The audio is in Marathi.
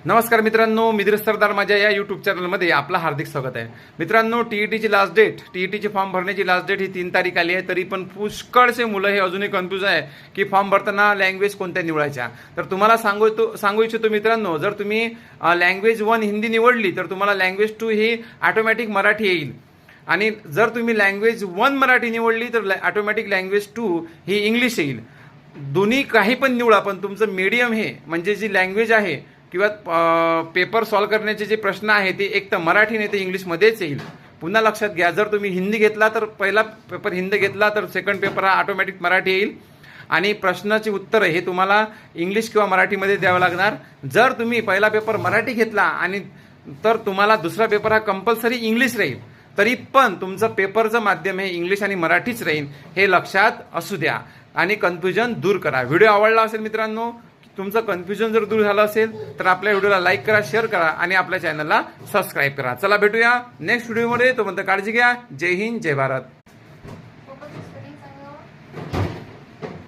नमस्कार मित्रांनो, मी सरदार माझ्या या यूट्यूब चॅनलमध्ये आपलं हार्दिक स्वागत आहे. मित्रांनो, टीईटीची लास्ट डेट, टीईटीची फॉर्म भरण्याची लास्ट डेट ही 3 तारीख आली आहे. तरी पण पुष्कळसे मुलं हे अजूनही कन्फ्यूज आहे की फॉर्म भरताना लँग्वेज कोणत्या निवडायच्या. तर तुम्हाला सांगू इच्छितो मित्रांनो, जर तुम्ही लँग्वेज 1 हिंदी निवडली तर तुम्हाला लँग्वेज 2 ही ऑटोमॅटिक मराठी येईल. आणि जर तुम्ही लँग्वेज 1 मराठी निवडली तर ऑटोमॅटिक लँग्वेज 2 ही इंग्लिश येईल. दोन्ही काही पण निवडा, पण तुमचं मीडियम हे म्हणजे जी लँग्वेज आहे किंवा पेपर सॉल्व करण्याचे जे प्रश्न आहे ते एक तर मराठी नाही तर इंग्लिशमध्येच येईल. पुन्हा लक्षात घ्या, जर तुम्ही हिंदी घेतला तर पहिला पेपर हिंदी घेतला तर सेकंड पेपर हा ऑटोमॅटिक मराठी येईल. आणि प्रश्नाची उत्तरं हे तुम्हाला इंग्लिश किंवा मराठीमध्ये द्यावं लागणार. जर तुम्ही पहिला पेपर मराठी घेतला आणि तर तुम्हाला दुसरा पेपर हा कंपल्सरी इंग्लिश राहील. तरी पण तुमचं पेपरचं माध्यम हे इंग्लिश आणि मराठीच राहील, हे लक्षात असू द्या आणि कन्फ्युजन दूर करा. व्हिडिओ आवडला असेल मित्रांनो, तुमचं कन्फ्युजन जर दूर झालं असेल तर आपल्या व्हिडिओला लाईक करा, शेअर करा आणि आपल्या चॅनलला सबस्क्राईब करा. चला भेटूया नेक्स्ट व्हिडिओमध्ये. तोपर्यंत काळजी घ्या. जय हिंद, जय भारत.